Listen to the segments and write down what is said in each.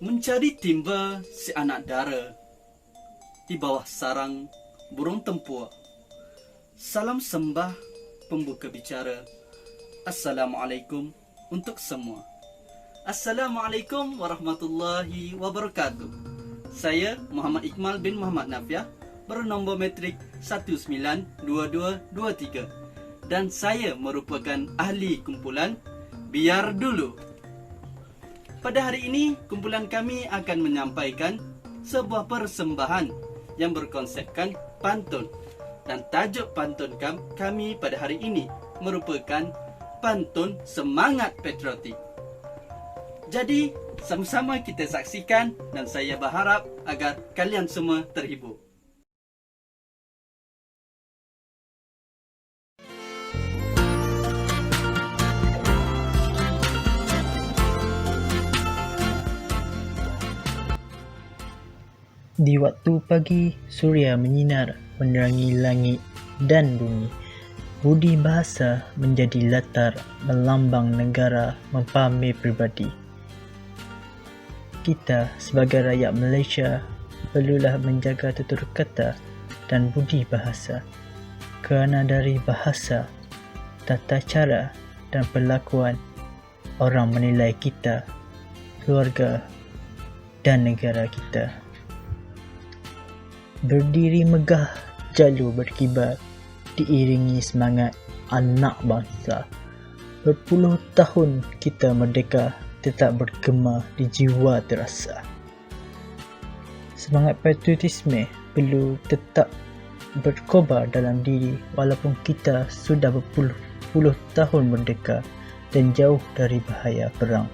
Mencari timba si anak dara di bawah sarang burung tempur. Salam sembah pembuka bicara. Assalamualaikum untuk semua. Assalamualaikum warahmatullahi wabarakatuh. Saya Muhammad Iqmal bin Muhammad Nafiah, bernombor metrik 192223, dan saya merupakan ahli kumpulan Biar Dulu. Pada hari ini, kumpulan kami akan menyampaikan sebuah persembahan yang berkonsepkan pantun. Dan tajuk pantun kami pada hari ini merupakan pantun semangat patriotik. Jadi, sama-sama kita saksikan dan saya berharap agar kalian semua terhibur. Di waktu pagi, surya menyinar menerangi langit dan bumi. Budi bahasa menjadi latar melambang negara mempamer pribadi. Kita sebagai rakyat Malaysia perlulah menjaga tutur kata dan budi bahasa, kerana dari bahasa, tata cara dan perlakuan orang menilai kita, keluarga dan negara kita. Berdiri megah, jalur berkibar, diiringi semangat anak bangsa. Berpuluh tahun kita merdeka, tetap bergema di jiwa terasa. Semangat patriotisme perlu tetap berkobar dalam diri walaupun kita sudah berpuluh-puluh tahun merdeka dan jauh dari bahaya perang.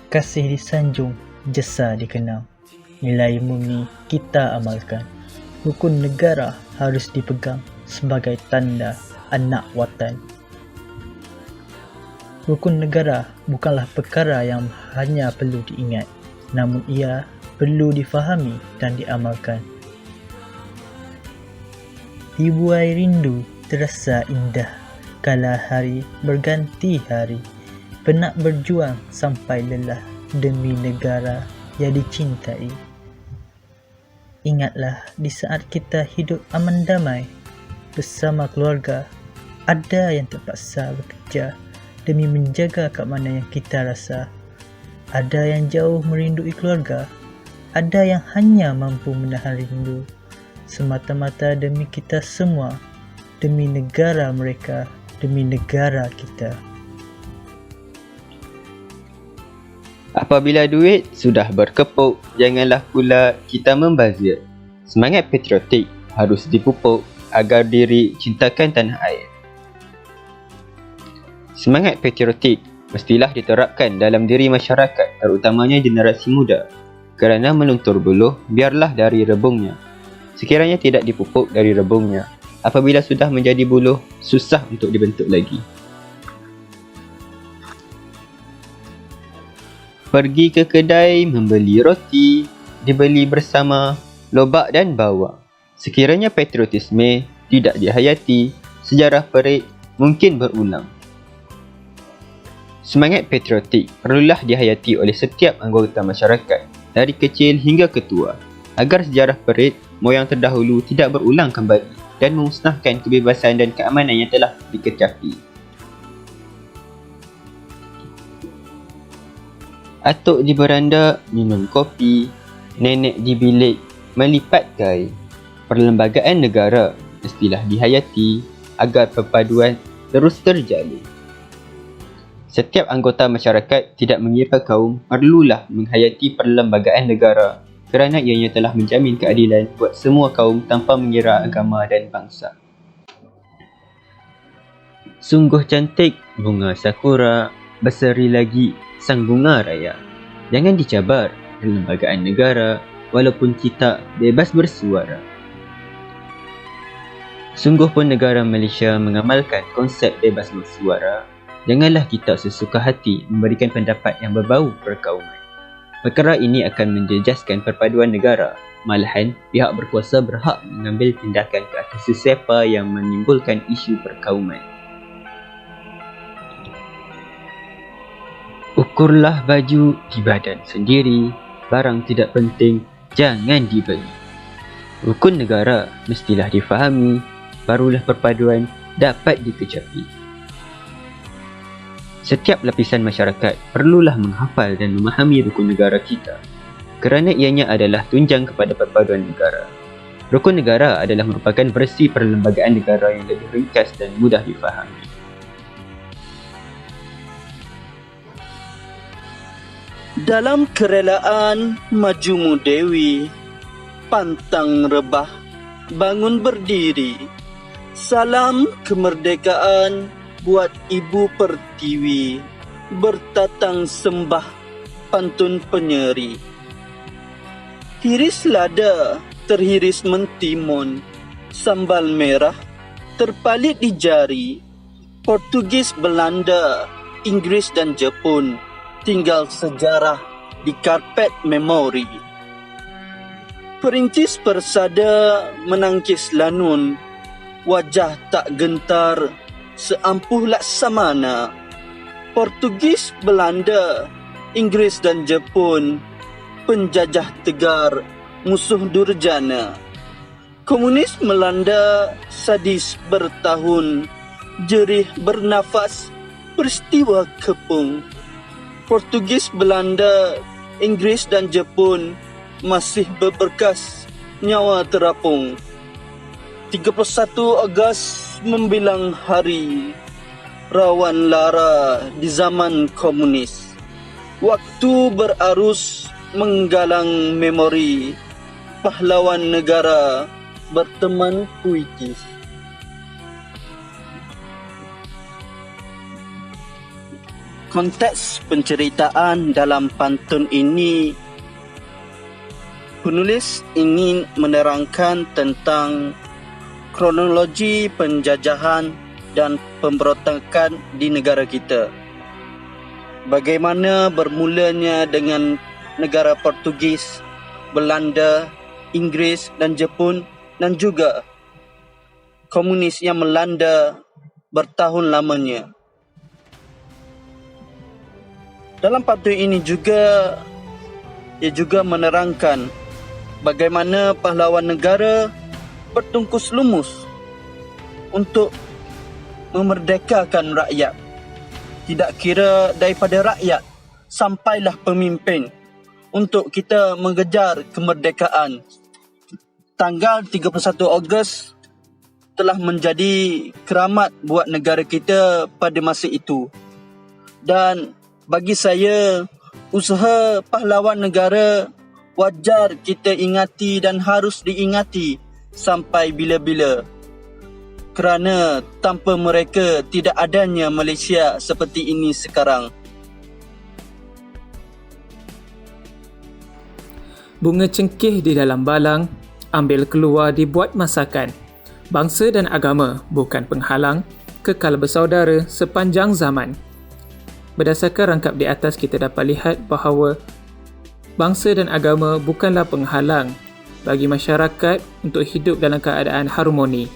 Kasih disanjung, jasa dikenang. Nilai murni kita amalkan. Rukun negara harus dipegang sebagai tanda anak watan. Rukun negara bukanlah perkara yang hanya perlu diingat, namun ia perlu difahami dan diamalkan. Dibuai rindu terasa indah kala hari berganti hari. Penat berjuang sampai lelah demi negara yang dicintai. Ingatlah, di saat kita hidup aman damai bersama keluarga, ada yang terpaksa bekerja demi menjaga keamanan yang kita rasa. Ada yang jauh merindui keluarga, ada yang hanya mampu menahan rindu, semata-mata demi kita semua, demi negara mereka, demi negara kita. Apabila duit sudah berkepuk, janganlah pula kita membazir. Semangat patriotik harus dipupuk agar diri cintakan tanah air. Semangat patriotik mestilah diterapkan dalam diri masyarakat, terutamanya generasi muda. Kerana meluntur buluh, biarlah dari rebungnya. Sekiranya tidak dipupuk dari rebungnya, apabila sudah menjadi buluh, susah untuk dibentuk lagi. Pergi ke kedai membeli roti, dibeli bersama lobak dan bawang. Sekiranya patriotisme tidak dihayati, sejarah perit mungkin berulang. Semangat patriotik perlulah dihayati oleh setiap anggota masyarakat, dari kecil hingga ketua, agar sejarah perit moyang terdahulu tidak berulang kembali dan memusnahkan kebebasan dan keamanan yang telah dikecapi. Atuk di beranda minum kopi, nenek di bilik melipat kain. Perlembagaan negara mestilah dihayati agar perpaduan terus terjalin. Setiap anggota masyarakat, tidak mengira kaum, perlulah menghayati perlembagaan negara kerana ianya telah menjamin keadilan buat semua kaum tanpa mengira agama dan bangsa. Sungguh cantik bunga sakura, berseri lagi sang bunga raya. Jangan dicabar perlembagaan negara, walaupun kita bebas bersuara. Sungguh pun negara Malaysia mengamalkan konsep bebas bersuara. Janganlah kita sesuka hati memberikan pendapat yang berbau perkauman. Perkara ini akan menjejaskan perpaduan negara. Malahan, pihak berkuasa berhak mengambil tindakan ke atas sesiapa yang menimbulkan isu perkauman. Ukurlah baju di badan sendiri, barang tidak penting jangan dibeli. Rukun negara mestilah difahami, barulah perpaduan dapat dikecapi. Setiap lapisan masyarakat perlulah menghafal dan memahami rukun negara kita, kerana ianya adalah tunjang kepada perpaduan negara. Rukun negara adalah merupakan versi perlembagaan negara yang lebih ringkas dan mudah difahami. Dalam kerelaan majumu Dewi, pantang rebah, bangun berdiri. Salam kemerdekaan buat Ibu Pertiwi, bertatang sembah pantun penyeri. Hiris lada, terhiris mentimun, sambal merah, terpalit di jari. Portugis, Belanda, Inggris dan Jepun, tinggal sejarah di karpet memori. Perintis persada menangkis lanun, wajah tak gentar seampuh laksamana. Portugis, Belanda, Inggris dan Jepun, penjajah tegar, musuh durjana. Komunis melanda, sadis bertahun, jerih bernafas, peristiwa kepung. Portugis, Belanda, Inggris dan Jepun masih berberkas, nyawa terapung. 31 Ogos membilang hari, rawan lara di zaman komunis. Waktu berarus menggalang memori, pahlawan negara berteman puitis. Konteks penceritaan dalam pantun ini, penulis ingin menerangkan tentang kronologi penjajahan dan pemberontakan di negara kita. Bagaimana bermulanya dengan negara Portugis, Belanda, Inggris dan Jepun, dan juga komunis yang melanda bertahun lamanya. Dalam pantun ini juga, ia juga menerangkan bagaimana pahlawan negara bertungkus lumus untuk memerdekakan rakyat. Tidak kira daripada rakyat, sampailah pemimpin untuk kita mengejar kemerdekaan. Tanggal 31 Ogos telah menjadi keramat buat negara kita pada masa itu. Dan bagi saya, usaha pahlawan negara wajar kita ingati dan harus diingati sampai bila-bila. Kerana tanpa mereka tidak adanya Malaysia seperti ini sekarang. Bunga cengkeh di dalam balang, ambil keluar dibuat masakan. Bangsa dan agama bukan penghalang, kekal bersaudara sepanjang zaman. Berdasarkan rangkap di atas, kita dapat lihat bahawa bangsa dan agama bukanlah penghalang bagi masyarakat untuk hidup dalam keadaan harmoni.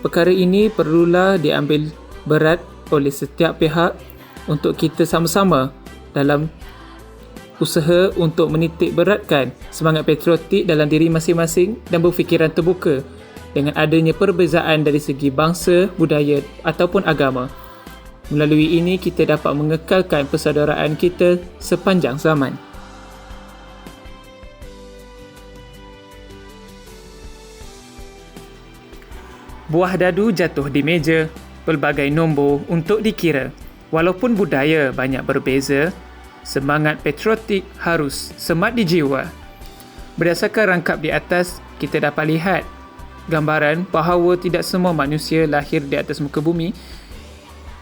Perkara ini perlulah diambil berat oleh setiap pihak untuk kita sama-sama dalam usaha untuk menitik beratkan semangat patriotik dalam diri masing-masing dan berfikiran terbuka dengan adanya perbezaan dari segi bangsa, budaya ataupun agama. Melalui ini kita dapat mengekalkan persaudaraan kita sepanjang zaman. Buah dadu jatuh di meja, pelbagai nombor untuk dikira. Walaupun budaya banyak berbeza, semangat patriotik harus semat di jiwa. Berdasarkan rangkap di atas, kita dapat lihat gambaran bahawa tidak semua manusia lahir di atas muka bumi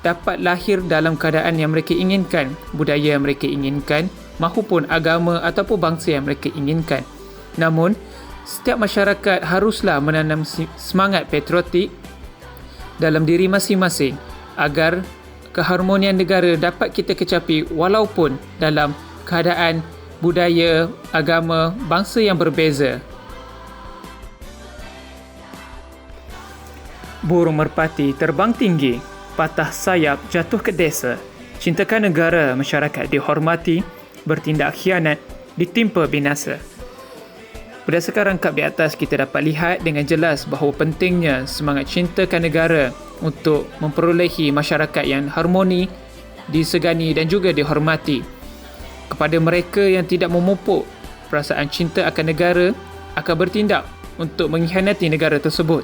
dapat lahir dalam keadaan yang mereka inginkan, budaya yang mereka inginkan, mahupun agama ataupun bangsa yang mereka inginkan. Namun, setiap masyarakat haruslah menanam semangat patriotik dalam diri masing-masing agar keharmonian negara dapat kita kecapi walaupun dalam keadaan budaya, agama, bangsa yang berbeza. Burung merpati terbang tinggi, patah sayap jatuh ke desa. Cintakan negara, masyarakat dihormati, bertindak khianat, ditimpa binasa. Berdasarkan rangkap di atas, kita dapat lihat dengan jelas bahawa pentingnya semangat cintakan negara untuk memperolehi masyarakat yang harmoni, disegani dan juga dihormati. Kepada mereka yang tidak memupuk perasaan cinta akan negara, akan bertindak untuk mengkhianati negara tersebut.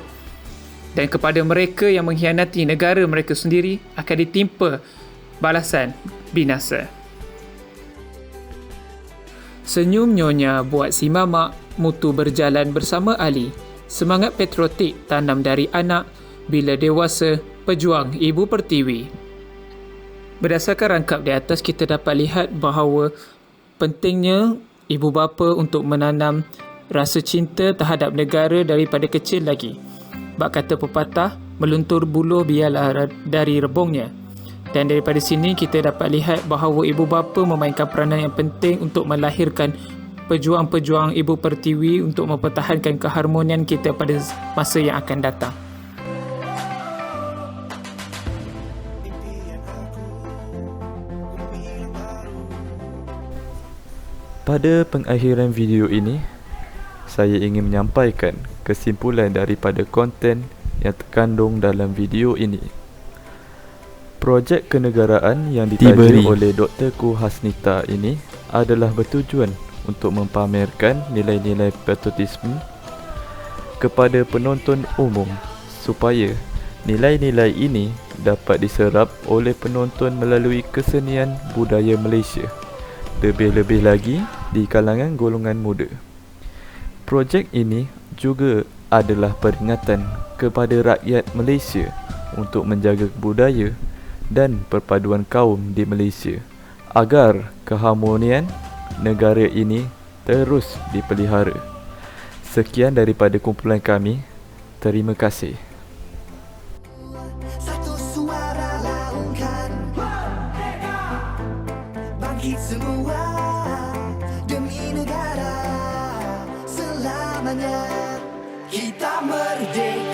Dan kepada mereka yang mengkhianati negara mereka sendiri, akan ditimpa balasan binasa. Senyum nyonya buat si mamak, mutu berjalan bersama Ali. Semangat patriotik tanam dari anak, bila dewasa pejuang Ibu Pertiwi. Berdasarkan rangkap di atas, kita dapat lihat bahawa pentingnya ibu bapa untuk menanam rasa cinta terhadap negara daripada kecil lagi. Bak kata pepatah, meluntur buluh biarlah dari rebungnya. Dan daripada sini kita dapat lihat bahawa ibu bapa memainkan peranan yang penting untuk melahirkan pejuang-pejuang Ibu Pertiwi untuk mempertahankan keharmonian kita pada masa yang akan datang. Pada pengakhiran video ini, saya ingin menyampaikan kesimpulan daripada konten yang terkandung dalam video ini. Projek kenegaraan yang ditaja oleh Dr. Ku Hasnita ini adalah bertujuan untuk mempamerkan nilai-nilai patriotisme kepada penonton umum supaya nilai-nilai ini dapat diserap oleh penonton melalui kesenian budaya Malaysia, lebih-lebih lagi di kalangan golongan muda. Projek ini juga adalah peringatan kepada rakyat Malaysia untuk menjaga budaya dan perpaduan kaum di Malaysia agar keharmonian negara ini terus dipelihara. Sekian daripada kumpulan kami. Terima kasih. Satu suara laungkan bangkit semua demi negara selamanya kita merdeka.